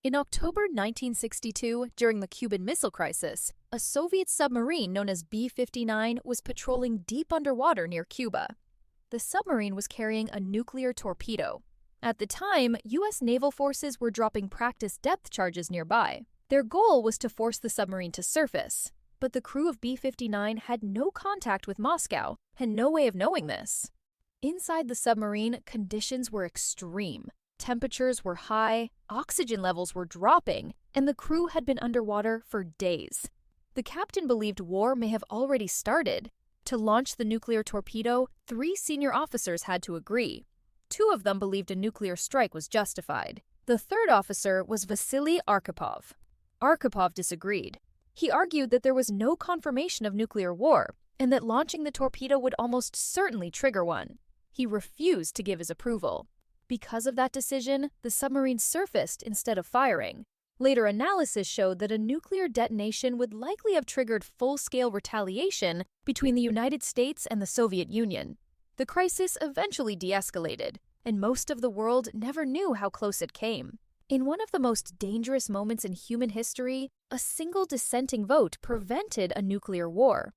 In October 1962, during the Cuban Missile Crisis, a Soviet submarine known as B-59 was patrolling deep underwater near Cuba. The submarine was carrying a nuclear torpedo. At the time, U.S. naval forces were dropping practice depth charges nearby. Their goal was to force the submarine to surface, but the crew of B-59 had no contact with Moscow and no way of knowing this. Inside the submarine, conditions were extreme. Temperatures were high, oxygen levels were dropping, and the crew had been underwater for days. The captain believed war may have already started. To launch the nuclear torpedo, 3 senior officers had to agree. 2 of them believed a nuclear strike was justified. The third officer was Vasily Arkhipov. Arkhipov disagreed. He argued that there was no confirmation of nuclear war, and that launching the torpedo would almost certainly trigger one. He refused to give his approval. Because of that decision, the submarine surfaced instead of firing. Later analysis showed that a nuclear detonation would likely have triggered full-scale retaliation between the United States and the Soviet Union. The crisis eventually de-escalated, and most of the world never knew how close it came. In one of the most dangerous moments in human history, a single dissenting vote prevented a nuclear war.